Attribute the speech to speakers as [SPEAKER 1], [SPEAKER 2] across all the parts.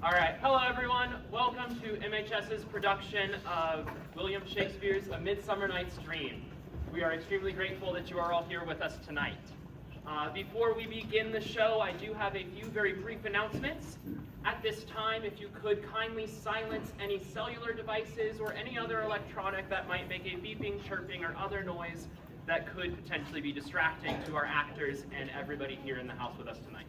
[SPEAKER 1] All right, hello everyone. Welcome to MHS's production of William Shakespeare's A Midsummer Night's Dream. We are extremely grateful that you are all here with us tonight. Before we begin the show, I do have a few very brief announcements. At this time, if you could kindly silence any cellular devices or any other electronic that might make a beeping, chirping, or other noise that could potentially be distracting to our actors and everybody here in the house with us tonight.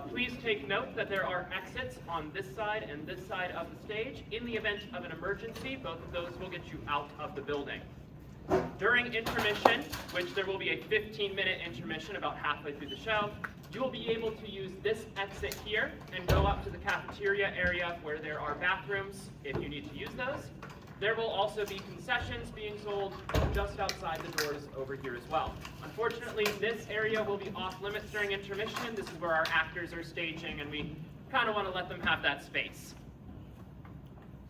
[SPEAKER 1] Please take note that there are exits on this side and this side of the stage. In the event of an emergency, both of those will get you out of the building. During intermission, which there will be a 15-minute intermission about halfway through the show, you will be able to use this exit here and go up to the cafeteria area where there are bathrooms if you need to use those. There will also be concessions being sold just outside the doors over here as well. Unfortunately, this area will be off limits during intermission. This is where our actors are staging, and we kind of want to let them have that space.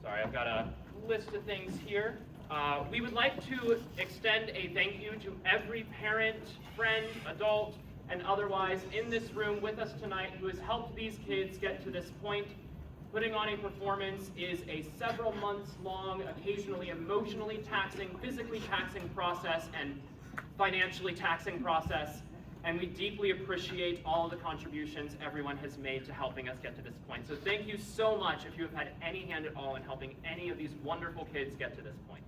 [SPEAKER 1] Sorry, I've got a list of things here. We would like to extend a thank you to every parent, friend, adult, and otherwise in this room with us tonight who has helped these kids get to this point. Putting on a performance is a several months long, occasionally emotionally taxing, physically taxing process and financially taxing process, and we deeply appreciate all of the contributions everyone has made to helping us get to this point. So thank you so much if you have had any hand at all in helping any of these wonderful kids get to this point.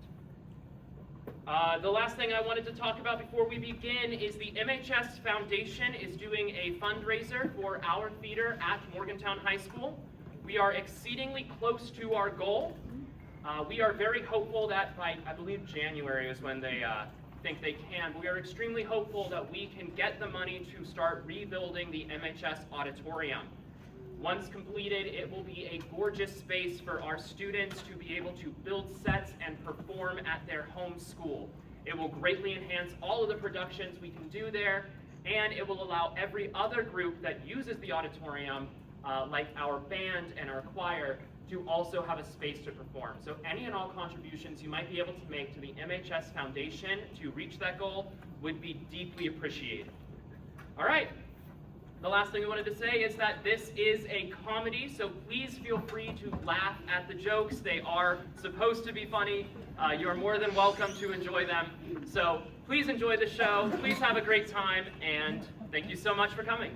[SPEAKER 1] The last thing I wanted to talk about before we begin is the MHS Foundation is doing a fundraiser for our theater at Morgantown High School. We are exceedingly close to our goal. We are very hopeful that by, I believe January is when they think they can, but we are extremely hopeful that we can get the money to start rebuilding the MHS auditorium. Once completed, it will be a gorgeous space for our students to be able to build sets and perform at their home school. It will greatly enhance all of the productions we can do there, and it will allow every other group that uses the auditorium like our band and our choir, to also have a space to perform. So any and all contributions you might be able to make to the MHS Foundation to reach that goal would be deeply appreciated. All right, the last thing I wanted to say is that this is a comedy, so please feel free to laugh at the jokes. They are supposed to be funny. You are more than welcome to enjoy them. So please enjoy the show, please have a great time, and thank you so much for coming.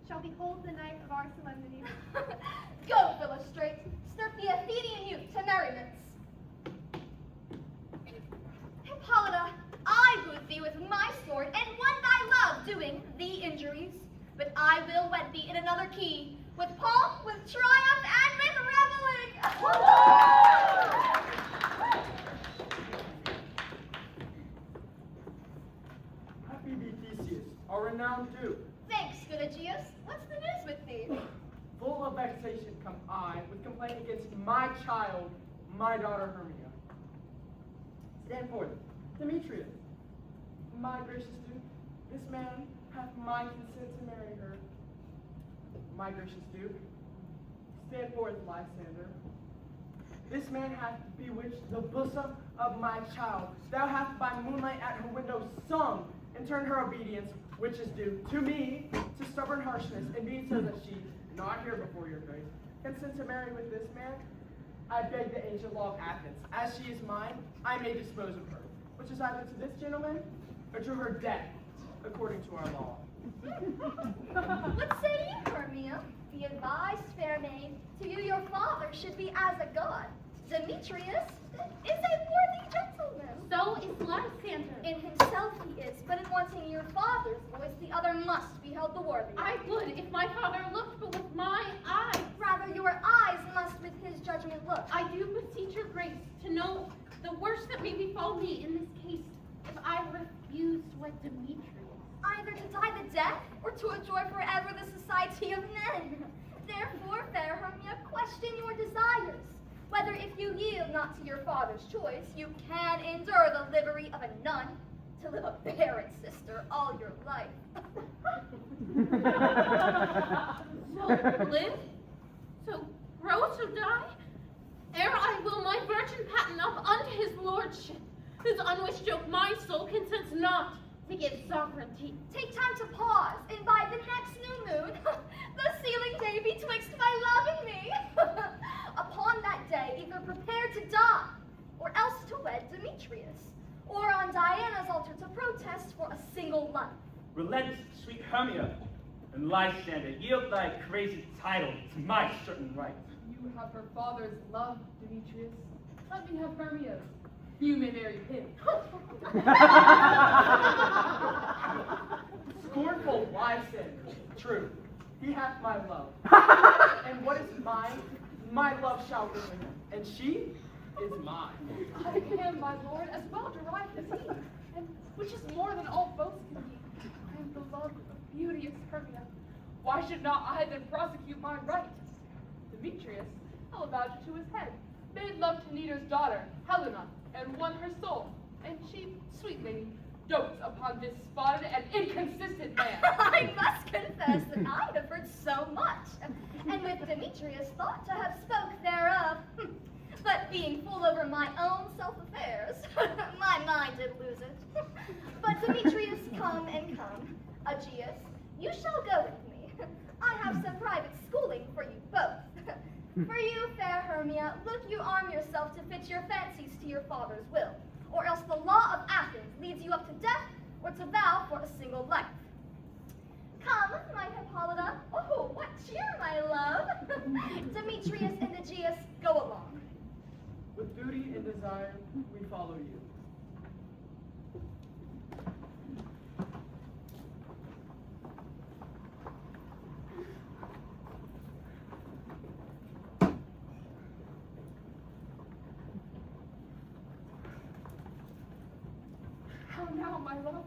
[SPEAKER 2] Shall behold the night of our solemnity. Go, Philostrate, stir the Athenian youth to merriments. Hippolyta, I wound thee with my sword, and won thy love, doing thee injuries. But I will wed thee in another key, with pomp, with triumph, and with reveling.
[SPEAKER 3] Happy be Theseus, our renowned duke.
[SPEAKER 2] Thanks, good Aegeus. What's the news with thee?
[SPEAKER 3] Full of vexation come I, with complaint against my child, my daughter Hermia. Stand forth, Demetrius. My gracious duke, this man hath my consent to marry her. My gracious duke, stand forth, Lysander. This man hath bewitched the bosom of my child. Thou hast by moonlight at her window sung and turn her obedience, which is due to me, to stubborn harshness, and be so that she, not here before your grace, consent to marry with this man, I beg the ancient law of Athens, as she is mine, I may dispose of her, which is either to this gentleman or to her death, according to our law.
[SPEAKER 2] What say you, Hermia? Be advised, fair maid, to you your father should be as a god. Demetrius is a worthy gentleman.
[SPEAKER 4] So is Lysander.
[SPEAKER 2] In himself he is, but in wanting your father's voice, the other must be held the worthy.
[SPEAKER 4] I would if my father looked, but with my eyes.
[SPEAKER 2] Rather your eyes must with his judgment look.
[SPEAKER 4] I do beseech your grace to know the worst that may befall me in this case if I refuse to wed Demetrius.
[SPEAKER 2] Either to die the death, or to enjoy forever the society of men. Therefore, fair Hermia, question your desires. Whether if you yield not to your father's choice, you can endure the livery of a nun, to live a barren sister all your life.
[SPEAKER 4] So live, so grow, so die, ere I will my virgin patent up unto his lordship, whose unwished yoke my soul consents not to give sovereignty.
[SPEAKER 2] Take time to pause, and by the next new moon, the sealing day betwixt my love and me. Upon that day, either prepare to die, or else to wed Demetrius, or on Diana's altar to protest for a single life.
[SPEAKER 5] Relent, sweet Hermia, and Lysander, yield thy crazy title to my certain right.
[SPEAKER 6] You have her father's love, Demetrius. Let me have Hermia's. You may marry him.
[SPEAKER 3] Scornful Lysander, true, he hath my love. And what is mine, my love shall ruin, and she is mine.
[SPEAKER 6] I am, my lord, as well derived as he, and which is more than all boasts can be. I am beloved of beauteous Hermia. Why should not I then prosecute my right? Demetrius, I'll vouch it to his head, made love to Nito's daughter, Helena, and won her soul. And she, sweet lady, dotes upon this spotted and inconsistent man.
[SPEAKER 2] I must confess that I have heard so much, and with Demetrius thought to have spoke thereof. But being full over my own self-affairs, my mind did lose it. But Demetrius, come and come. Aegeus, you shall go with me. I have some private schooling for you both. For you, fair Hermia, look you arm yourself to fit your fancies to your father's will, or else the law of Athens leads you up to death, or to vow for a single life. Come, my Hippolyta. Oh, what cheer, my love. Demetrius and Aegeus, go along.
[SPEAKER 3] With duty and desire, we follow you.
[SPEAKER 6] How now, my love?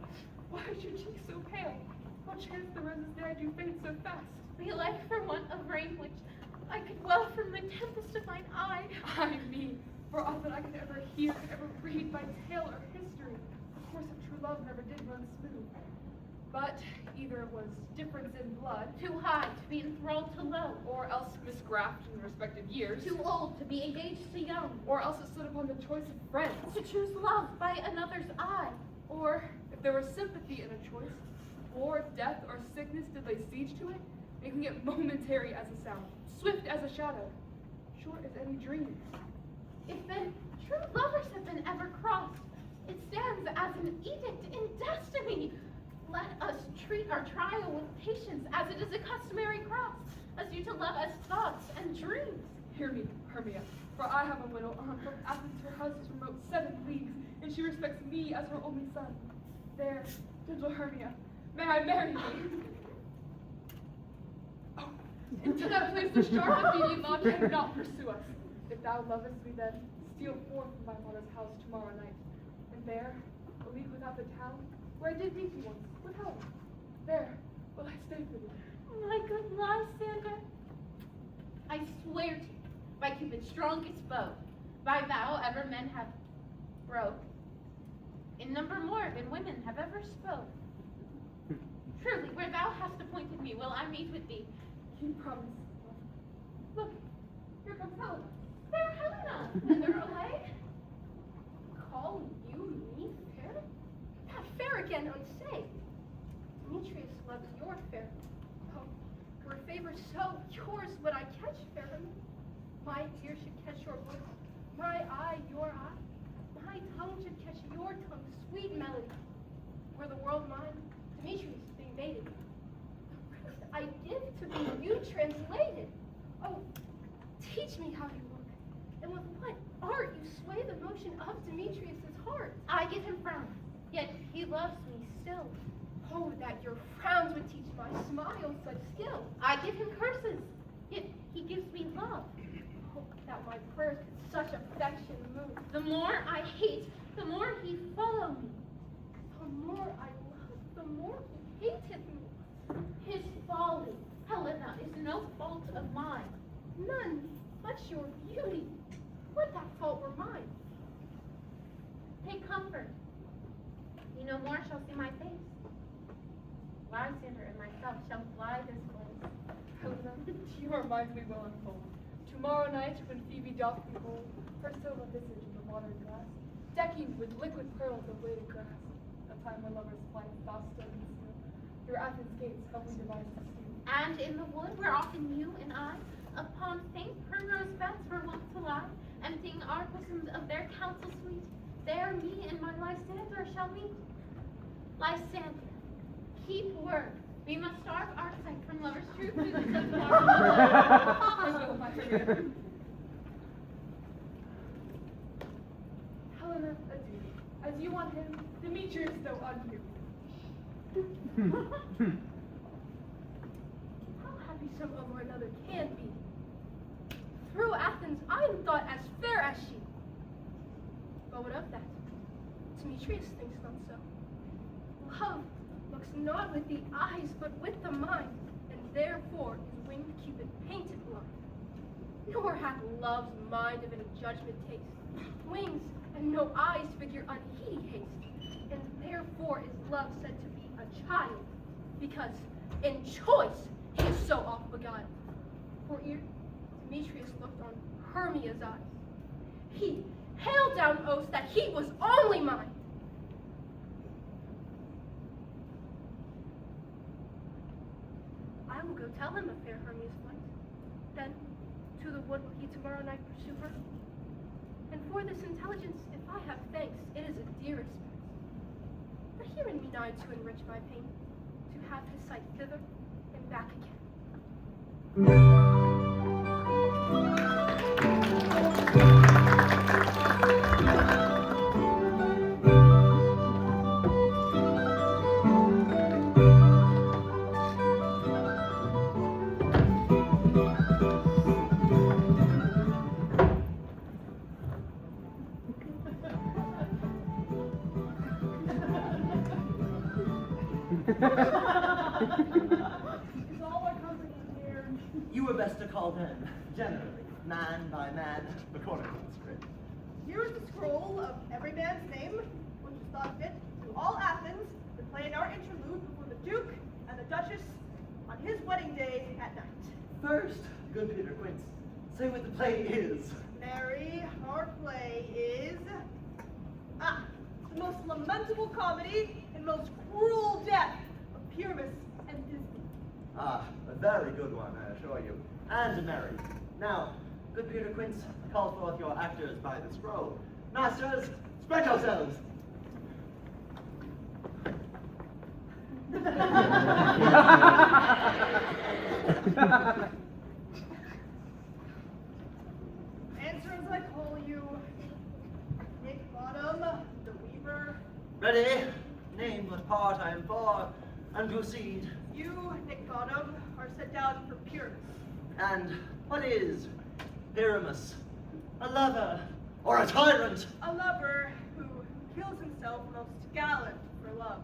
[SPEAKER 6] Why is your cheek so pale? What chance the roses there do fade so fast?
[SPEAKER 4] Belike for want of rain which I could well from the tempest of mine eye.
[SPEAKER 6] I mean, for aught that I could ever hear, ever read by tale or history, the course of true love never did run smooth. But either it was difference in blood,
[SPEAKER 4] Too high to be enthralled to low,
[SPEAKER 6] or else misgraft in respective years,
[SPEAKER 4] too old to be engaged to young,
[SPEAKER 6] or else it stood upon the choice of friends,
[SPEAKER 4] to choose love by another's eye.
[SPEAKER 6] or if there was sympathy in a choice, or if death or sickness did lay siege to it, making it momentary as a sound, swift as a shadow, short as any dream.
[SPEAKER 4] If then true lovers have been ever crossed, it stands as an edict in destiny. Let us treat our trial with patience, as it is a customary cross, as you to love as thoughts and dreams.
[SPEAKER 6] Hear me, Hermia, for I have a widow aunt from Athens, her house is remote 7 leagues, and she respects me as her only son. There, gentle Hermia, may I marry thee? Oh, into that place the sharp of beauty law cannot pursue us. If thou lovest me then, steal forth from my mother's house tomorrow night, and there, a league without the town, where I did meet thee once, with Helen, there will I stay for thee.
[SPEAKER 4] My good Lysander, I swear to you, by Cupid's strongest bow, by vow ever men have broke, in number more than women have ever spoke. Truly, where thou hast appointed me, will I meet with thee.
[SPEAKER 6] You promise. Look, here comes Helen.
[SPEAKER 4] Fair Helena, whither away? Call you me fair?
[SPEAKER 2] That fair again, I say.
[SPEAKER 7] Demetrius loves your fair. Oh, were favor so yours would I catch fair Hermia. My ear should catch your voice, my eye your eye. My tongue should catch your tongue's sweet melody. Were the world mine, Demetrius being mated. The rest I give to be you translated. Oh, teach me how you look, and with what art you sway the motion of Demetrius's heart.
[SPEAKER 4] I give him frowns, yet he loves me still.
[SPEAKER 7] Oh, that your frowns would teach my smile such skill.
[SPEAKER 4] I give him curses, yet he gives me love.
[SPEAKER 7] Oh, that my prayers could such affection move.
[SPEAKER 4] The more I hate, the more he follow me.
[SPEAKER 7] The more I love, the more he hateth me.
[SPEAKER 4] His folly, Helena, is no fault of mine.
[SPEAKER 7] None but your beauty. Would that fault were mine.
[SPEAKER 4] Take comfort. You no more shall see my face. Lysander and myself shall fly this place.
[SPEAKER 6] Helena, your mind we will unfold. Tomorrow night, when Phoebe doth behold her silver visage in the watered glass, decking with liquid pearls of weighted grass, a time when lovers fly fast and conceal, your Athens gates have we devised to steal.
[SPEAKER 4] And in the wood where often you and I, upon faint primrose beds were wont to lie, emptying our bosoms of their counsel sweet, there me and my Lysander shall meet. Lysander, keep word. We must starve our sight from lovers' true food of tomorrow.
[SPEAKER 6] Farewell, my Hermia. Helena, adieu. As you want him, Demetrius so unto.
[SPEAKER 7] How happy some over another can be. Through Athens I am thought as fair as she. But what of that? Demetrius thinks not so. Love looks not with the eyes, but with the mind, and therefore is winged Cupid painted blind. Nor hath love's mind of any judgment taste, wings and no eyes figure unheedy haste, and therefore is love said to be a child, because in choice he is so oft beguiled. For ere Demetrius looked on Hermia's eyes, he hailed down oaths that he was only mine. I will go tell him of fair Hermia's flight. Then to the wood will he tomorrow night pursue her. And for this intelligence, if I have thanks, it is a dear expense. But here in me nigh to enrich my pain, to have his sight thither and back again.
[SPEAKER 3] Is all our company here?
[SPEAKER 8] You were best to call them, generally, man by man, according to the script.
[SPEAKER 9] Here is the scroll of every man's name, which is thought fit to all Athens to play in our interlude before the Duke and the Duchess on his wedding day at night.
[SPEAKER 8] First, good Peter Quince, say what the play is.
[SPEAKER 9] Mary, our play is the most lamentable comedy and most cruel death of Pyramus and Disney.
[SPEAKER 8] Ah, a very good one, I assure you. And merry. Now, good Peter Quince, call forth your actors by the scroll. Masters, spread yourselves.
[SPEAKER 9] Answer as I call you. Nick Bottom, the Weaver.
[SPEAKER 8] Ready? Name what part I am for, and proceed.
[SPEAKER 9] You, Nick Bottom, are set down for Pyramus.
[SPEAKER 8] And what is Pyramus? A lover or a tyrant?
[SPEAKER 9] A lover who kills himself most gallant for love.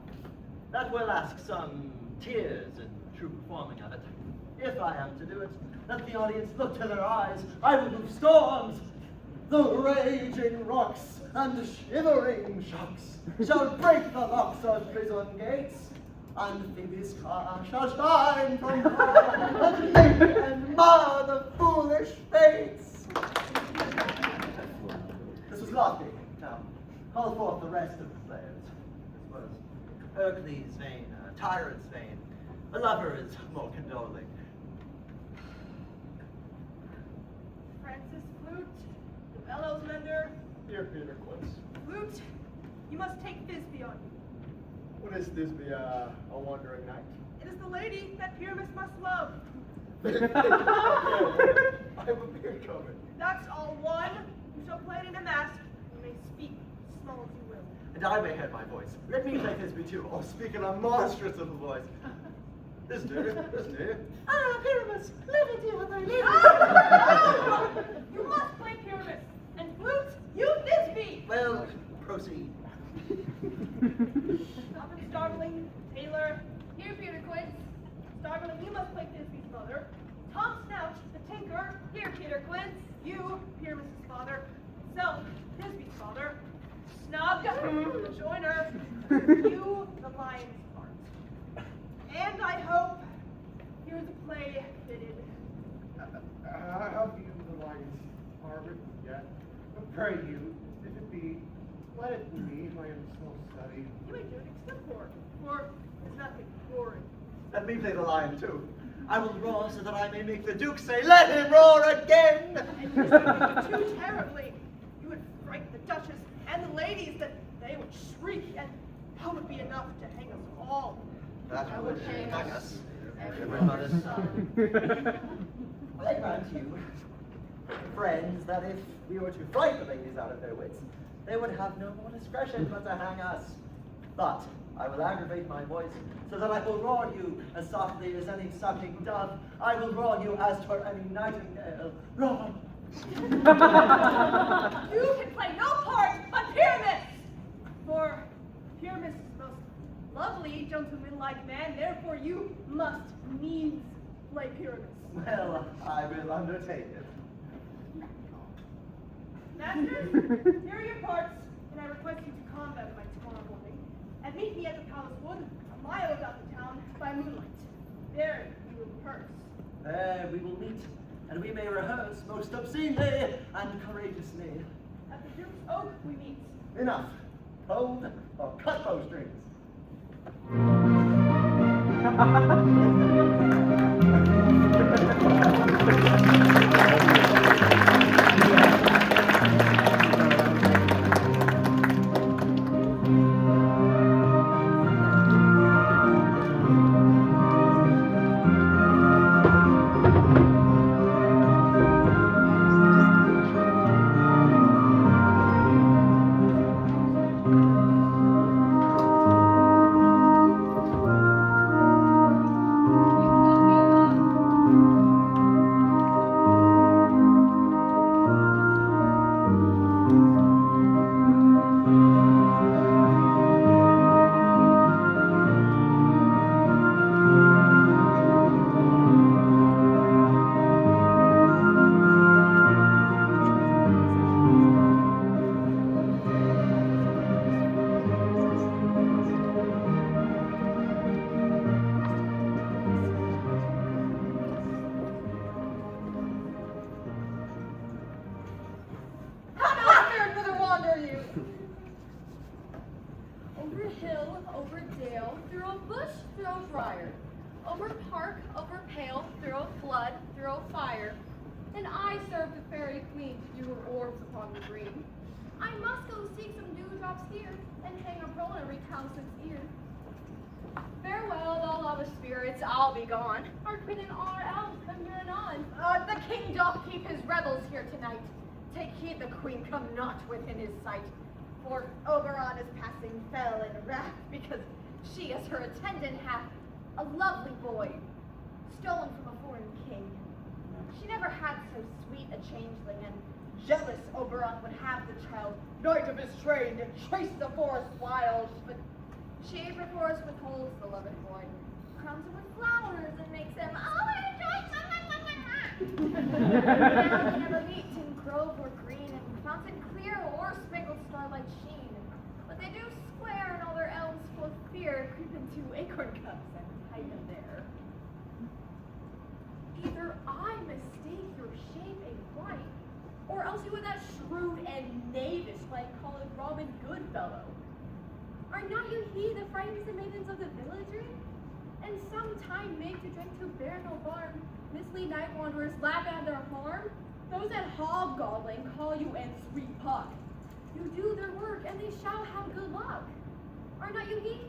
[SPEAKER 8] That will ask some tears in true performing of it. If I am to do it, let the audience look to their eyes. I will move storms. The raging rocks and shivering shocks shall break the locks of prison gates, and Phoebe's car shall shine from far and make and mar the foolish fates. This was lofty. Now, call forth the rest of the players. This was Hercules' vain tyrant's vain. A lover is more condoling.
[SPEAKER 9] Francis Flute, the bellows mender.
[SPEAKER 3] Here, Peter Quince.
[SPEAKER 9] Flute, you must take Thisbe on you.
[SPEAKER 3] What is this, a wandering knight?
[SPEAKER 9] It is the lady that Pyramus must love.
[SPEAKER 3] I have a beard coming.
[SPEAKER 9] That's all one. You shall play it in a mask. You may speak as small as you will.
[SPEAKER 8] And I may hear my voice. Let me play Thisbe too. Oh, speak in a monstrous of a voice. This dear. Ah, Pyramus, let me do what I live.
[SPEAKER 9] You must play Pyramus. And Flute, you Thisbe.
[SPEAKER 8] Well, proceed.
[SPEAKER 9] Stop it, Starveling. Taylor.
[SPEAKER 2] Here, Peter Quince.
[SPEAKER 9] Starveling, you must play Thisbe's mother. Tom Snout, the tinker. Here, Peter Quince. You, Pyramus's father. Self, Thisbe's father. Snug, the joiner. You, the lion's part. And I hope here's a play fitted.
[SPEAKER 3] Have you the lion's harvard yet? But pray you, if it be, let it be my own small study.
[SPEAKER 9] You may do it extempore, for there's nothing boring.
[SPEAKER 8] Let me play the lion too. I will roar so that I may make the Duke say, "Let him roar again!"
[SPEAKER 9] And you speak too terribly. You would frighten the Duchess and the ladies that they would shriek, and that would be enough to hang us all.
[SPEAKER 8] That would hang us.
[SPEAKER 4] Everybody's
[SPEAKER 8] I grant you, friends, that if we were to frighten the ladies out of their wits, they would have no more discretion but to hang us. But I will aggravate my voice, so that I will roar you as softly as any sucking dove. I will roar you as twere any nightingale. Roar!
[SPEAKER 9] You can play no part but Pyramus! For Pyramus is the most lovely, gentleman-like man, therefore you must needs play Pyramus.
[SPEAKER 8] Well, I will undertake it.
[SPEAKER 9] Masters, here are your parts, and I request you to combat by tomorrow morning, and meet me at the Palace Wood, a mile about the town, by moonlight. There you will rehearse.
[SPEAKER 8] There we will meet, and we may rehearse most obscenely and courageously.
[SPEAKER 9] At the Duke's Oak we meet.
[SPEAKER 8] Enough. Hold or cut those strings.
[SPEAKER 2] Over hill, over dale, through a bush, through a briar, over park, over pale, through a flood, through a fire. And I serve the fairy queen to do her orbs upon the green. I must go seek some dewdrops here, and hang a pearl in every counsellor's ear. Farewell, all other spirits, I'll be gone. Our queen and all our elves come here and on. The king doth keep his rebels here tonight. Take heed the queen come not within his sight. For Oberon is passing fell in wrath, because she as her attendant hath a lovely boy, stolen from a foreign king. She never had so sweet a changeling, and jealous Oberon would have the child, knight of his train, and chase the forest wild. But she perforce withholds the loved boy, crowns him with flowers, and makes him all rejoice. Now we never meet in grove or green, and fountain clear or speckled starlight sheen. But they do square, and all their elves full of fear creep into acorn cups and hide them there. Either I mistake your shape aright, or else you are that shrewd and knavish like called Robin Goodfellow.
[SPEAKER 7] Are not you he that frightens the maidens of the villagery? And sometime make to drink to bear no harm, mislead night wanderers, laugh at their harm? Those that hobgoblin call you and sweet puck. You do their work, and they shall have good luck. Are not you he?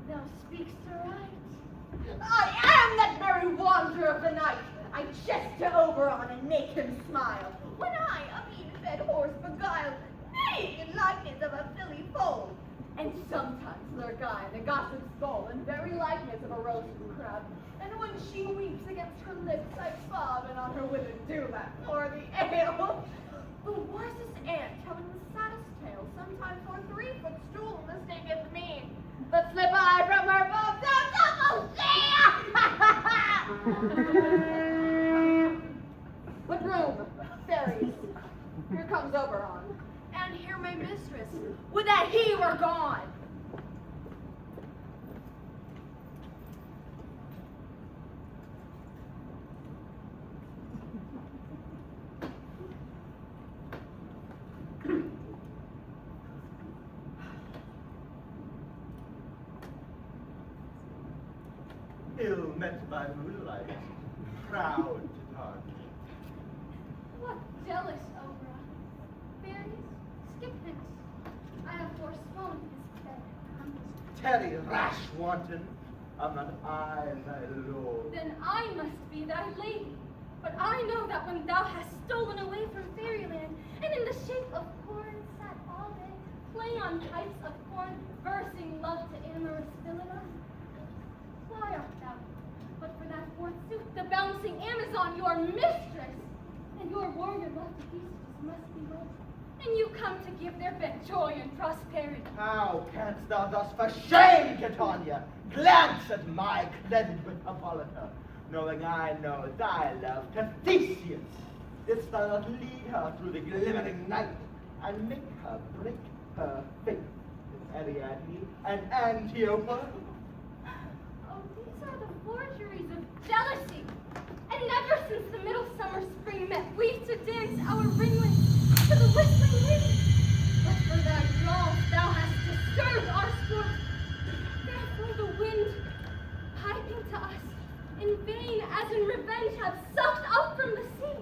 [SPEAKER 9] Thou speakst right. I am that very wanderer of the night. I jest to Oberon and make him smile. When I, a mean-fed horse beguiled, neighing in likeness of a filly foal. And sometimes lurk I in the gossip's bowl in very likeness of a roasted crab. And when she weeps against her lips, I sob, and on her withered dewlap pour the ale. The wisest aunt telling the saddest tale, sometimes for 3-foot stool mistaketh me. But slip I from her boat, What room? Fairies. Here comes Oberon.
[SPEAKER 2] And here my mistress.
[SPEAKER 9] Would that he were gone!
[SPEAKER 8] Ill met by moonlight, proud to talk.
[SPEAKER 7] What jealous Oberon. Fairies, skip hence. I have forsworn his bed.
[SPEAKER 8] Tarry, rash wanton, am not I thy lord?
[SPEAKER 7] Then I must be thy lady. But I know that when thou hast stolen away from fairyland, and in the shape of corn sat all day, playing on pipes of corn, versing love to amorous Philina, why art thou, but for that forsooth, the bouncing Amazon, your mistress, and your warrior love to Theseus must be wed, and you come to give their bed joy and prosperity.
[SPEAKER 8] How canst thou thus for shame, Titania, glance at my cleansed with Hippolyta, knowing I know thy love to Theseus? Didst thou not lead her through the glimmering night, and make her break her faith with Ariadne and Antiope?
[SPEAKER 7] Oh, these are the forgeries of jealousy. And never since the middle summer spring met we to dance our ringlets to the whistling wind. But for thy drawl thou hast disturbed our sport. Therefore the wind, piping to us, in vain as in revenge have sucked up from the sea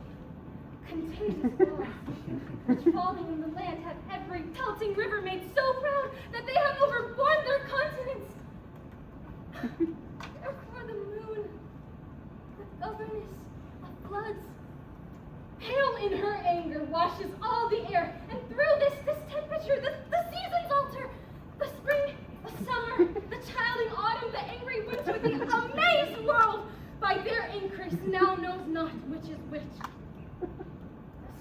[SPEAKER 7] contagious waters, which falling in the land have every pelting river made so proud that they have overborne their continents. Therefore the moon, the governess of floods, pale in her anger, washes all the air, and through this temperature, the seasons alter. The spring, the summer, the childing autumn, the angry winter, the amazed world, by their increase now knows not which is which. The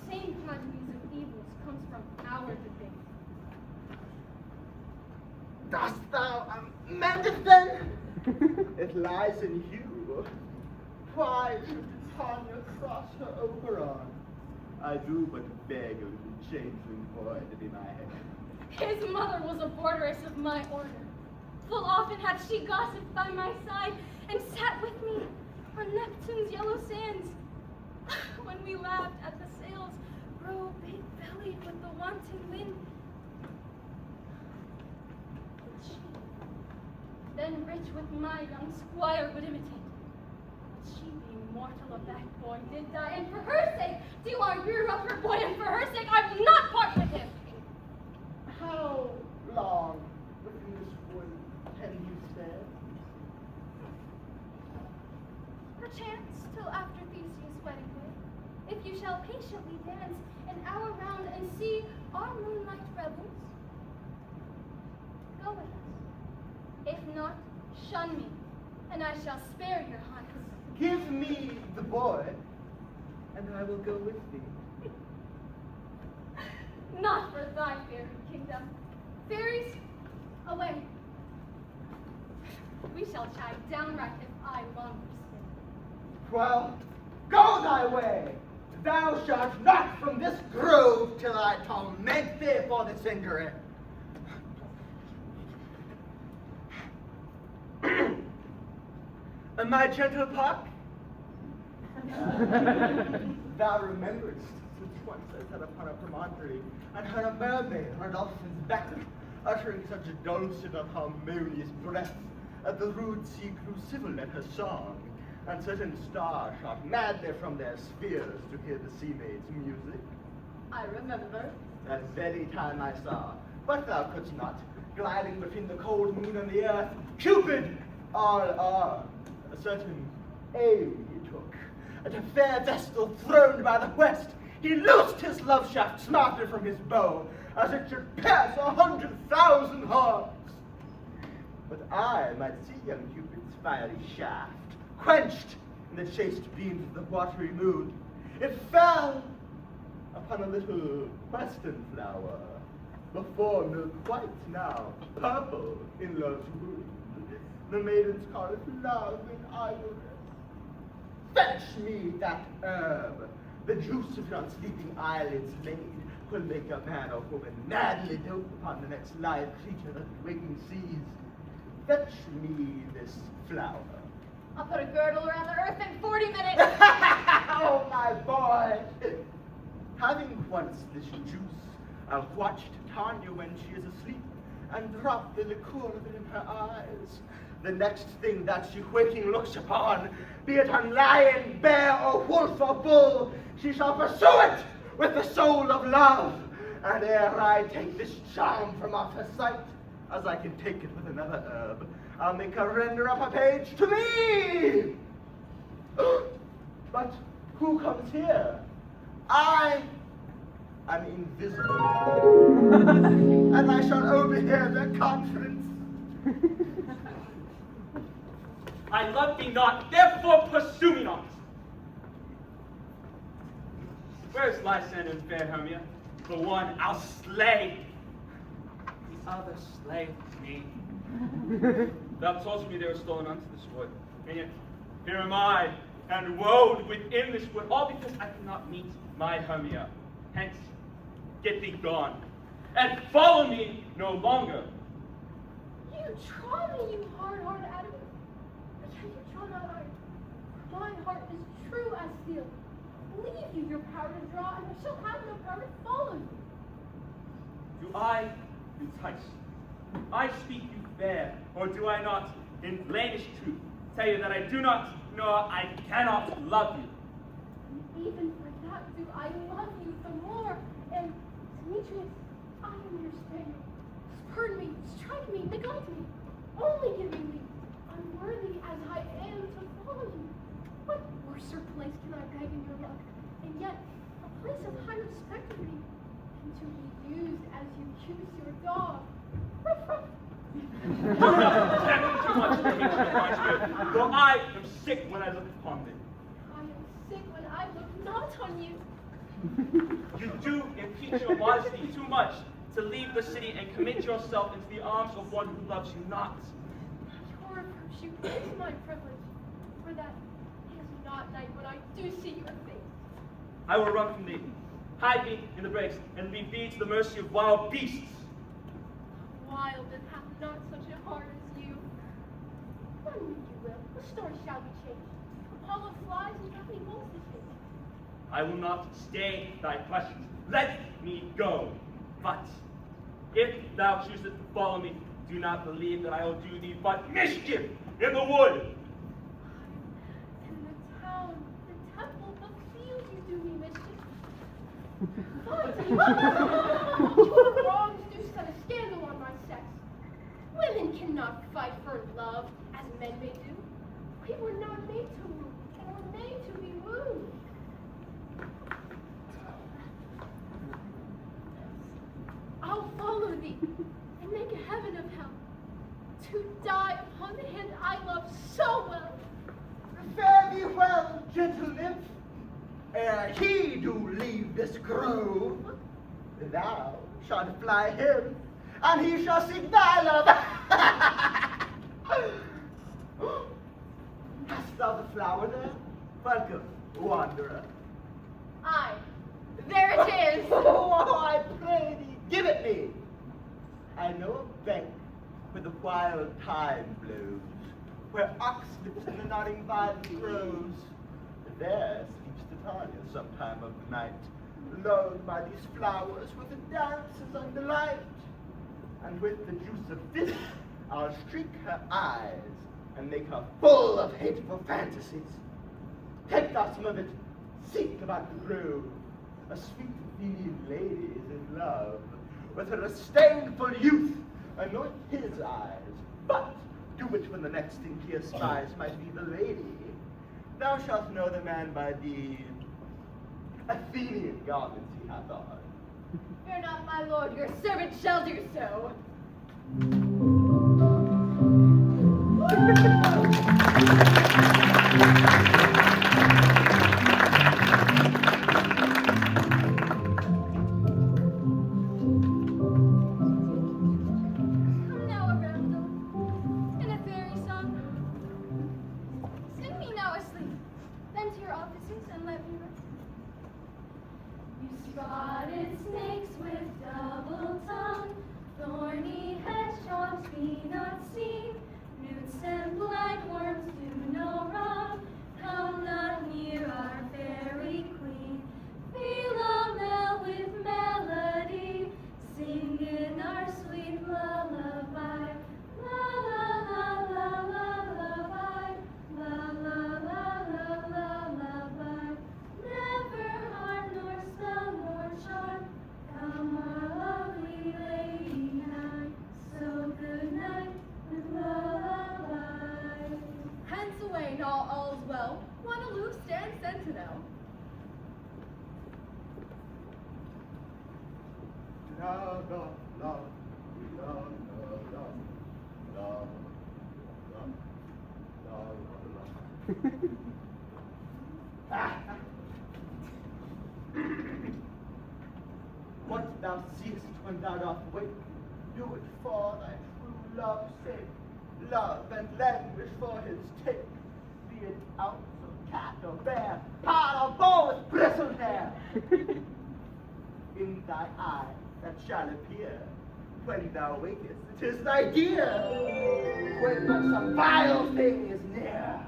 [SPEAKER 7] same progenies of evils comes from our debate.
[SPEAKER 8] Dost thou amend it then? It lies in you. Why should Titania cross her Oberon? I do but beg a little changeling boy to be my head.
[SPEAKER 7] His mother was a boarderess of my order. Full often had she gossiped by my side and sat with me on Neptune's yellow sands. When we laughed at the sails grow big-bellied with the wanton wind. And she, then rich with my young squire would imitate. But she being mortal of that boy did die, and for her sake do I rear up her boy, and for her sake I will not part with him.
[SPEAKER 8] How long within this wood can you stay?
[SPEAKER 7] Perchance till after Theseus' wedding day, if you shall patiently dance an hour round and see our moonlight revels. Go with us. If not, shun me, and I shall spare your hunts.
[SPEAKER 8] Give me the boy, and I will go with thee.
[SPEAKER 7] Not for thy fairy kingdom. Fairies, away. We shall chide downright if I longer stay.
[SPEAKER 8] Well, go thy way. Thou shalt not from this grove till I torment thee for this injury. My gentle Puck, thou rememberest since once I sat upon a promontory and heard a mermaid on a dolphin's back uttering such a dulcet and harmonious breath that the rude sea grew civil at her song, and certain stars shot madly from their spheres to hear the sea maid's music.
[SPEAKER 9] I remember.
[SPEAKER 8] That very time I saw, but thou couldst not, gliding between the cold moon and the earth, Cupid, all armed, a certain aim he took. At a fair vestal throned by the west, he loosed his love shaft smartly from his bow, as it should pierce 100,000 hearts. But I might see young Cupid's fiery shaft, quenched in the chaste beams of the watery moon. It fell upon a little western flower, before milk white now, purple in love's wound. The maidens call it love in idleness. Fetch me that herb, the juice of yon sleeping eyelids laid, will make a man or woman madly dote upon the next live creature that the waking sees. Fetch me this flower.
[SPEAKER 2] I'll put a girdle around the earth in 40 minutes.
[SPEAKER 8] Oh, my boy! Having once this juice, I've watched Tanya when she is asleep, and dropped the liqueur of it in her eyes. The next thing that she waking looks upon, be it on lion, bear, or wolf, or bull, she shall pursue it with the soul of love. And ere I take this charm from off her sight, as I can take it with another herb, I'll make her render up a page to me. But who comes here? I am invisible, and I shall overhear their conference.
[SPEAKER 5] I love thee not, therefore pursue me not. Where is Lysander and fair Hermia? The one I'll slay, the other slay me. Thou toldst me they were stolen unto this wood, and yet here am I, and woed within this wood, all because I cannot meet my Hermia. Hence, get thee gone, and follow me no longer.
[SPEAKER 7] You try me, you hard-hearted Adam. But can you draw not iron? My heart is true as steel. Leave you your power to draw, and I shall have no power to follow you.
[SPEAKER 5] Do I entice? I speak you fair, or do I not, in plainest truth, tell you that I do not, nor I cannot love you?
[SPEAKER 7] Even for that do I love you the more. And Demetrius, I am your Spaniard. Spurn me, strike me, neglect me, only give me leave, unworthy as I am to follow you. What worser place can I beg in your love? And yet, a place of high respect for me, and to be used as you use your dog. Ruff, ruff.
[SPEAKER 5] Do not tempt too much for me to my spirit, for I am sick when I look upon thee.
[SPEAKER 7] I am sick when I look not on you.
[SPEAKER 5] You do impeach your modesty too much to leave the city and commit yourself into the arms of one who loves you not.
[SPEAKER 7] Your virtue is my privilege, for that it is not night when I do see your face.
[SPEAKER 5] I will run from thee, hide me in the brakes, and leave thee to the mercy of wild beasts.
[SPEAKER 7] Wild and hath not such a heart as you. Run when you will, the story shall be changed. Apollo flies and nothing holds the chase.
[SPEAKER 5] I will not stay thy questions. Let me go. But if thou choosest to follow me, do not believe that I will do thee but mischief in the wood.
[SPEAKER 7] In the town, the temple, the field, you do me mischief. But your wrongs do set a scandal on my sex. Women cannot fight for love as men may do. We were not made to woo, and were made to be wooed. I'll follow thee and make a heaven of hell, to die upon the hand I love so well.
[SPEAKER 8] Fare thee well, gentle nymph, ere he do leave this grove. Thou shalt fly him, and he shall seek thy love. Hast thou the flower there? Welcome, wanderer.
[SPEAKER 2] Aye, there it is.
[SPEAKER 8] Oh, I pray thee, give it me. I know a bank where the wild tide blows, where oxlips and the nodding vine grows. There sleeps Titania sometime of the night, lulled by these flowers with the dances and the light. and with the juice of this, I'll streak her eyes and make her full of hateful fantasies. Take thou some of it, seek about the grove. A sweet Athenian lady is in love with a disdainful youth. Anoint his eyes, but do it when the next thing he espies might be the lady. Thou shalt know the man by the Athenian garments he hath on.
[SPEAKER 2] Fear not, my lord, your servant shall do so.
[SPEAKER 7] Come now, Arundel, in a fairy song. Sing me now asleep. Bend to your offices and let me rest. You spotted snakes with double tongue, thorny hedgehogs be not seen, newts and blind worms do no wrong. Come not near our fairy queen. Philomel with melody, sing in our sweet lullaby. La la la la la lullaby, la la la la la lullaby. Never harm nor spell nor charm, come our lovely lady nigh. So good night with lullaby.
[SPEAKER 2] Hence away, now all's well. One aloof stands sentinel.
[SPEAKER 8] La la la la la la la la la. What thou seest when thou dost wake, do it for thy true love's sake. Love and languish for his take, be it ounce or cat or bear, pot or bull with bristled hair. In thy eye that shall appear, when thou wakest, it is thy dear, when but some vile thing is near.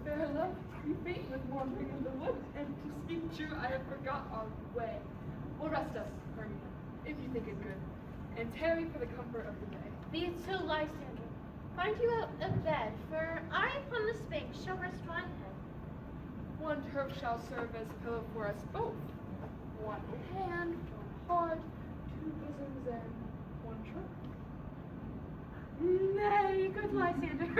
[SPEAKER 6] Fair love, we faint with wandering in the wood, and to speak true, I have forgot our way. Well, rest us, Hermia, if you think it good, and tarry for the comfort of the day.
[SPEAKER 4] Be it so, Lysander. Find you out a bed, for I upon the Sphinx shall rest my head.
[SPEAKER 6] One turf shall serve as pillow for us both. One hand, one heart, two bosoms, and one trunk.
[SPEAKER 4] Nay, good Lysander.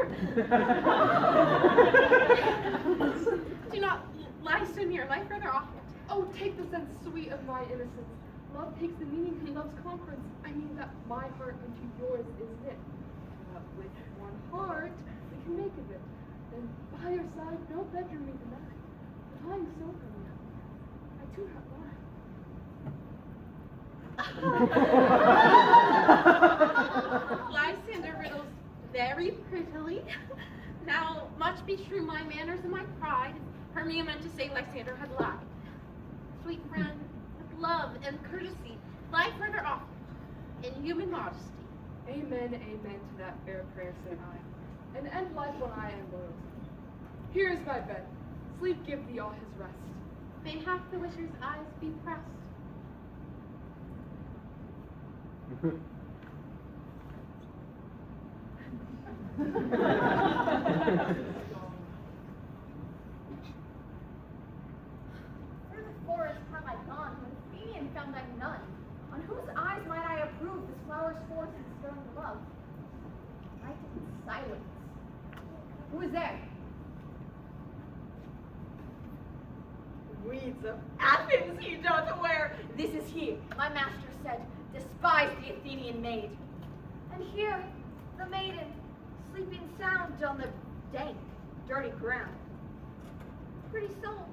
[SPEAKER 4] Do not lie so near, lie further off it.
[SPEAKER 6] Oh, take the sense sweet of my innocence. Love takes the meaning in love's conference. I mean that my heart unto yours is knit. But with one heart, we can make of it. And by your side, no bedroom me deny. But I am so Hermia. I do not lie.
[SPEAKER 4] Lysander riddles very prettily. Now, much be true my manners and my pride. Hermia meant to say Lysander had lied. Sweet friend, with love and courtesy, lie further off in human modesty.
[SPEAKER 6] Amen, amen to that fair prayer, said I. And end life when I am loyal. Here is my bed. Sleep give thee all his rest.
[SPEAKER 4] May half the wisher's eyes be pressed.
[SPEAKER 2] Through the forest have I gone, when Athenian found I none. On whose eyes might I approve this flower's force in stirring love? Right in silence. Who is there? Weeds of Athens he doth wear. This is he, my master said, despise the Athenian maid. And here, the maiden, sleeping sound on the dank, dirty ground. Pretty soul,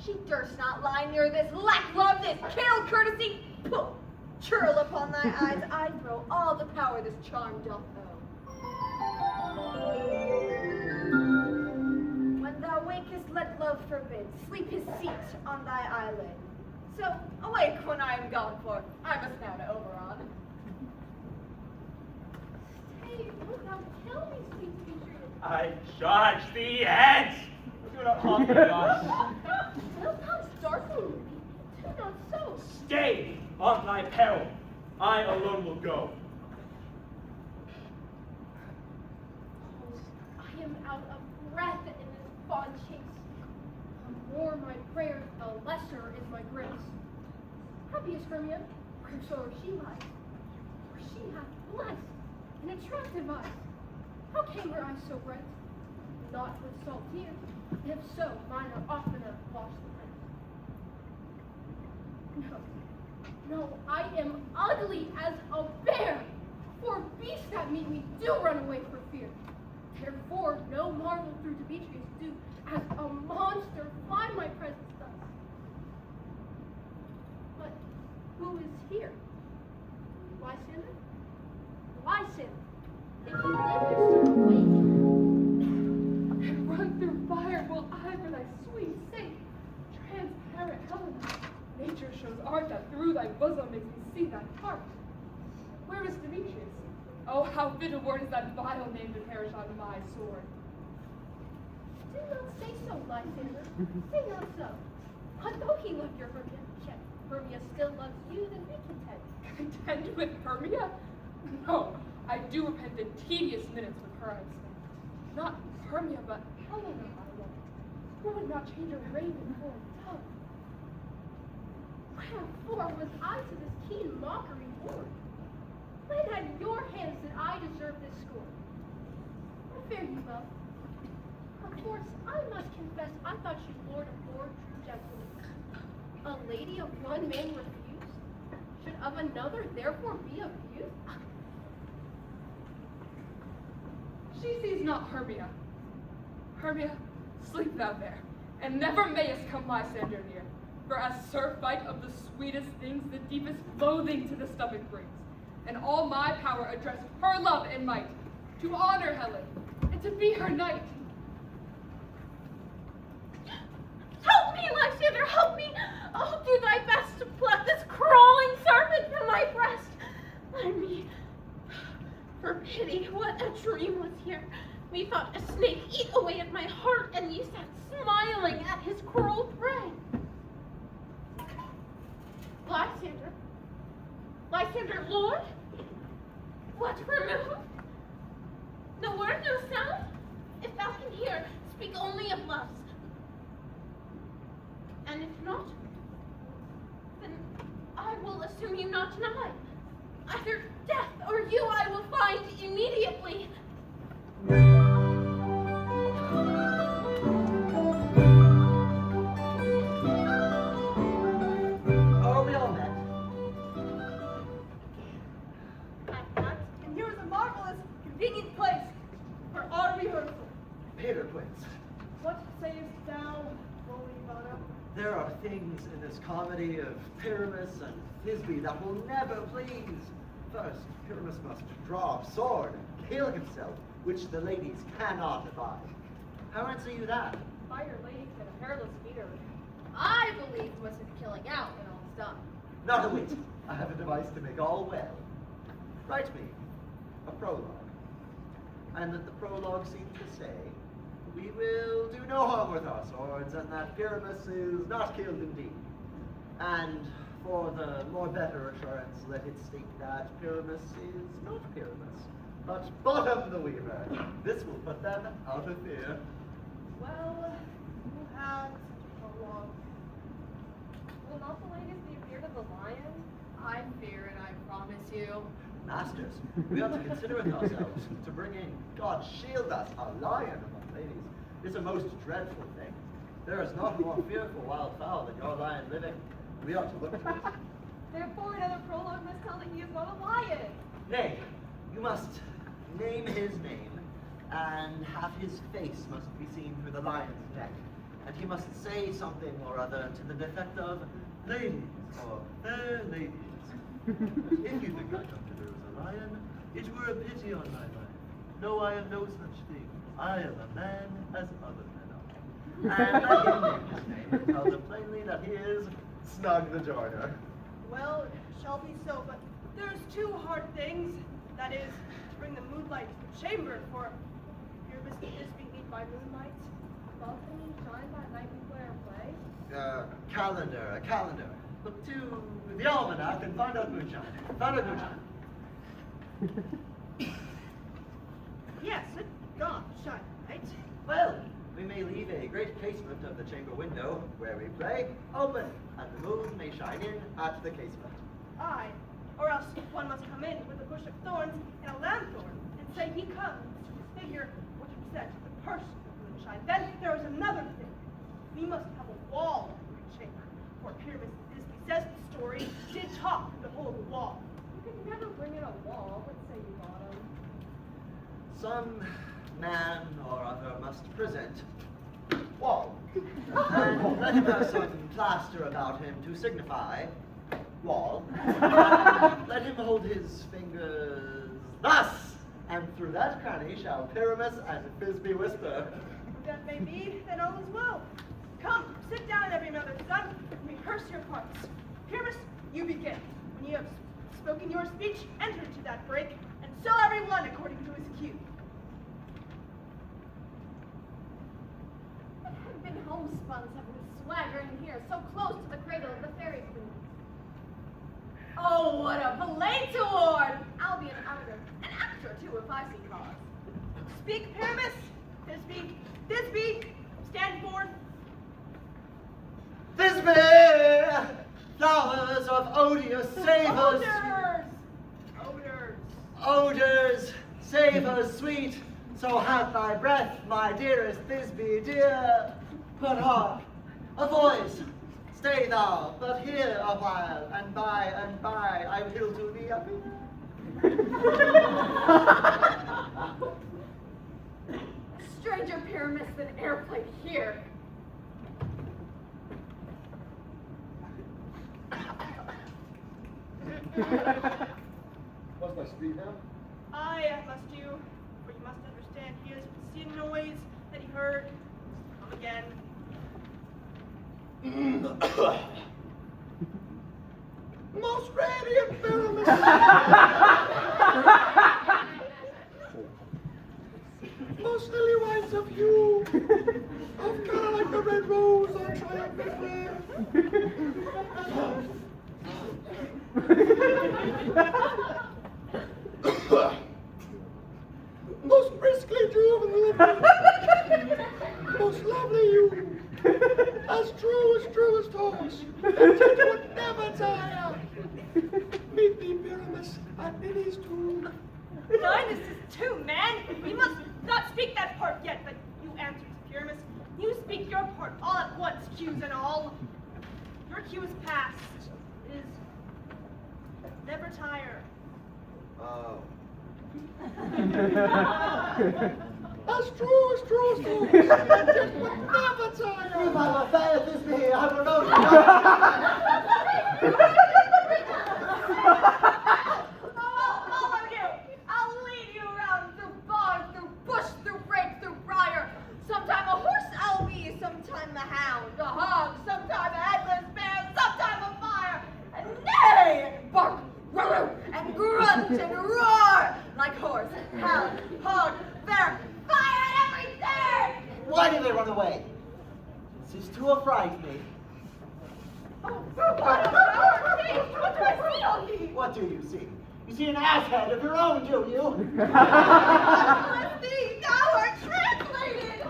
[SPEAKER 2] she durst not lie near this lack love, this kill courtesy. Pooh! Churl upon thy eyes, I throw all the power this charm doth owe. When thou wakest, let love forbid, sleep his seat on thy eyelid. So awake when I am gone, for I must now to Oberon.
[SPEAKER 7] Stay, wilt thou kill me, sweet Demetrius?
[SPEAKER 5] I charge thee hence! Do not harm me thus.
[SPEAKER 2] Wilt thou startle me?
[SPEAKER 5] on thy peril. I alone will go.
[SPEAKER 7] I am out of breath in this fond chase. The more my prayers, the lesser is my grace. Happy is Hermia, wheresoever she lies, for she hath blessed and attractive eyes. How came her eyes so bright? Not with salt tears, if so, mine are oftener lost the print. No, I am ugly as a bear, for beasts that meet me do run away for fear. Therefore, no marvel through Demetrius do, as a monster fly my presence does. But who is here? Lysander? Lysander, if you live, you're still awake.
[SPEAKER 6] And run through fire will I for thy sweet sake. Transparent Helena, nature shows art that through thy bosom makes me see thy heart. Where is Demetrius? Oh, how fit a word is that vile name to perish on my sword.
[SPEAKER 7] Do not say so, Lysander. Say not so. But though he loved your Hermia, yet Hermia still loves you, then be content.
[SPEAKER 6] Contend with Hermia? No, I do repent the tedious minutes with her I've spent. Not Hermia, but Helena I love. Who would not change a raven for a dove?
[SPEAKER 7] Wherefore was I to this keen mockery born? When at your hands did I deserve this scorn? I fear you well. Of course, I must confess I thought you lord of more true gentleness. A lady of one man refused, should of another therefore be abused?
[SPEAKER 6] She sees not Hermia. Hermia, sleep thou there, and never mayest come Lysander near. For as surf bite of the sweetest things, the deepest loathing to the stomach brings. And all my power address her love and might, to honor Helen, and to be her knight.
[SPEAKER 4] Help me, Lysander, help me! Oh, do thy best to pluck this crawling serpent from my breast. Let me. For pity, what a dream was here. We thought a snake eat away at my heart, and you sat smiling at his cruel prey. Lysander? Lysander, Lord? What removed? No word, no sound? If thou can hear, speak only of loves. And if not, then I will assume you not nigh. Either death or you I will find immediately.
[SPEAKER 8] Are we all met?
[SPEAKER 9] And here is a marvelous, convenient place for our rehearsal.
[SPEAKER 8] Peter Quince.
[SPEAKER 9] What sayest thou, holy Ivana?
[SPEAKER 8] There are things in this comedy of Pyramus and Thisbe that will never please. First, Pyramus must draw a sword and kill himself, which the ladies cannot abide. How answer you that?
[SPEAKER 9] By your lady can a hairless meter.
[SPEAKER 2] I believe he must have killing out when all is done.
[SPEAKER 8] Not a whit. I have a device to make all well. Write me a prologue. And that the prologue seems to say, we will do no harm with our swords, and that Pyramus is not killed indeed. And for the more better assurance, let it state that Pyramus is not Pyramus, but Bottom the Weaver. This will put them out of fear.
[SPEAKER 9] Well, you have such a prologue. Will not the ladies be afeard of the lion?
[SPEAKER 2] I fear it, I promise you.
[SPEAKER 8] Masters, we ought to consider it ourselves to bring in, God shield us, a lion among ladies. Is a most dreadful thing. There is not a more fearful wild fowl than your lion living. We ought to look to it.
[SPEAKER 9] Therefore, another prologue must tell that he is not a lion.
[SPEAKER 8] Nay, you must name his name, and half his face must be seen through the lion's neck. And he must say something or other to the effect of, ladies, or fair ladies. If you think I come to there as a lion, it were a pity on my life. No, I am no such thing. I am a man as other men are. And let him name his name and tell them plainly that he is Snug the Joiner.
[SPEAKER 9] Well, it shall be so, but there's two hard things. That is, to bring the moonlight to the chamber, for your business is being eaten by moonlight.
[SPEAKER 7] Balcony shine that night before our play?
[SPEAKER 8] A calendar. look to the almanac and find out moonshine. Find out moonshine.
[SPEAKER 9] Yes, it's gone, shine, right?
[SPEAKER 8] Well, we may leave a great casement of the chamber window where we play open, and the moon may shine in at the casement.
[SPEAKER 9] Aye, or else one must come in with a bush of thorns and a lanthorn, and say he comes to disfigure what upset the person of moonshine. Then there is another thing. We must have a wall in the chamber, for Pyramus Thisbe says the story did talk the whole wall.
[SPEAKER 6] You could never bring in a wall. What say you, Autumn?
[SPEAKER 8] Some man or other must present wall, and let him have some plaster about him to signify wall. Let him hold his fingers thus, and through that cranny shall Pyramus and Thisbe whisper.
[SPEAKER 9] That may be, then all is well. Come, sit down, every mother's son, and rehearse your parts. Pyramus, you begin. When you have spoken your speech, enter into that break, and sell everyone according to his cue.
[SPEAKER 7] What have been homespuns have been swaggering here so close to the cradle of the fairy queen? Oh, what a play toward! I'll be an amateur, an actor too if I see cause.
[SPEAKER 9] Speak, Pyramus. Thisbe, stand forth.
[SPEAKER 8] Thisbe! Flowers of odious savors.
[SPEAKER 9] Odors.
[SPEAKER 8] Odors, savors sweet, so hath thy breath, my dearest Thisbe dear. But hark, a voice, stay thou, but here a while, and by I will to thee appear.
[SPEAKER 7] Stranger Pyramus than air played here.
[SPEAKER 10] Must I speak now?
[SPEAKER 9] I must you, for you must understand he has seen noise that he heard. Come again.
[SPEAKER 8] Most radiant Pyramus! Most lily whites of hue, of color like the red rose on triumphant rare. Most briskly driven living, most lovely you, as true as horse, and yet would never tire. Meet thee, Pyramus, at Ninny's tomb.
[SPEAKER 9] Ninus is two, man. You must not speak that part yet, but you answer to Pyramus. You speak your part all at once, cues and all. Your cue is past. Is never tire.
[SPEAKER 8] Oh.
[SPEAKER 10] As true as horse, and yet would never tire.
[SPEAKER 8] If I were fair at Thisbe, I would know.
[SPEAKER 2] All of you, I'll lead you around through barn, through bush, through brake, through briar. Sometime a horse I'll be, sometime a hound, a hog, sometime a headless bear, sometime a fire. And neigh, bark, roar, and grunt and roar like horse, hound, hog, bear, fire at every turn.
[SPEAKER 8] Why do they run away? This is to affright me.
[SPEAKER 2] What do I see on thee?
[SPEAKER 8] What do you see? You see an ass head of your own, do you?
[SPEAKER 2] Bless thee, thou art translated.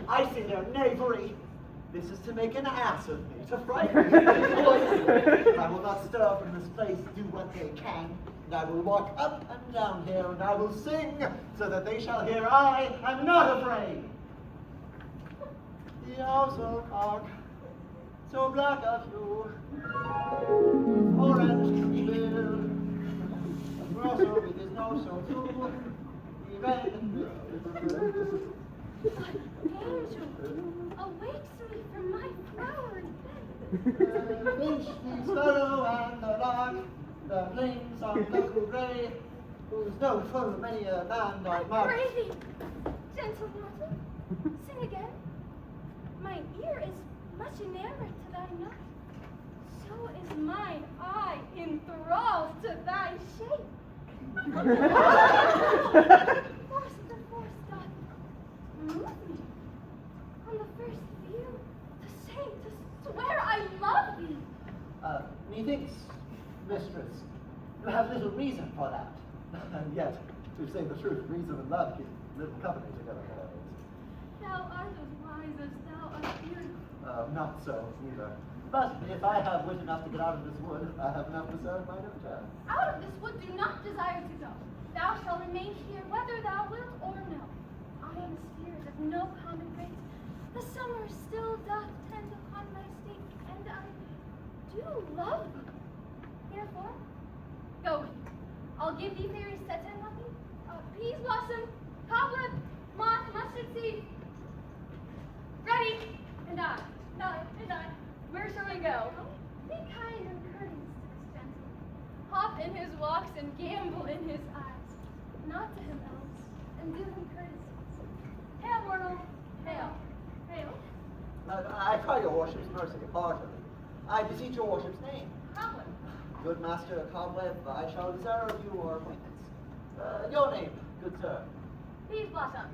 [SPEAKER 8] I see their knavery. This is to make an ass of me, to frighten me. I will not stir from this place, do what they can. And I will walk up and down here, and I will sing, so that they shall hear I am not afraid. The owls so dark, so black of hue, orange bill, also with his nose so too, the red.
[SPEAKER 7] Angel, awakes me from my flowery bed.
[SPEAKER 8] Finch, the sparrow, and the lark, the flames on local grey, whose note full many a man
[SPEAKER 7] I
[SPEAKER 8] doth mark.
[SPEAKER 7] pray thee, gentle mortal, sing again. My ear is much enamored to thy note. So is mine eye enthralled to thy shape. Force the force doth move me. On the first view, to say, to swear I love thee.
[SPEAKER 8] Methinks, mistress, you have little reason for that. And yet, to say the truth, reason and love keep little company together always.
[SPEAKER 7] Thou art as wise as thou art beautiful.
[SPEAKER 8] Not so, neither. But if I have wit enough to get out of this wood, I have enough to serve mine return.
[SPEAKER 7] Out of this wood do not desire to go. Thou shalt remain here whether thou wilt or no. I am a spirit of no common rate. The summer still doth tend upon my state, and I do love thee. Therefore, go we. I'll give thee fairy sets and nothing. Peas blossom, cobweb, moth, mustard seed. Ready? And I. Where shall we go? Be kind and courteous to this gentleman. Hop in his walks and gambol in his eyes. Not to him else, and do him courtesies. Hail, mortal. Hail. Hail.
[SPEAKER 8] I cry your worship's mercy heartily. I beseech your worship's name.
[SPEAKER 7] Cobweb.
[SPEAKER 8] Good master Cobweb, I shall deserve your acquaintance. Your name, good sir.
[SPEAKER 7] Peas blossom.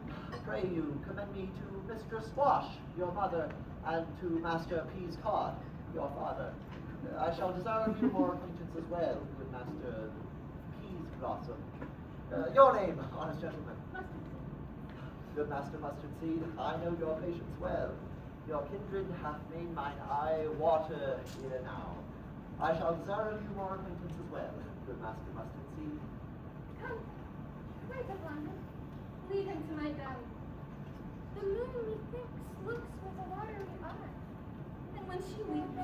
[SPEAKER 8] Pray you commend me to Mistress Squash, your mother, and to Master Peas Cod, your father. I shall desire you more acquaintance as well, good Master Peas Blossom. Your name, honest gentleman.
[SPEAKER 7] Mustard seed.
[SPEAKER 8] Good Master Mustard Seed, I know your patience well. Your kindred hath made mine eye water here now. I shall desire you more acquaintance as well, good Master Mustard Seed.
[SPEAKER 7] Come, wait upon him. Lead him to my valley. The moon, methinks, looks with a watery eye. And when she weeps,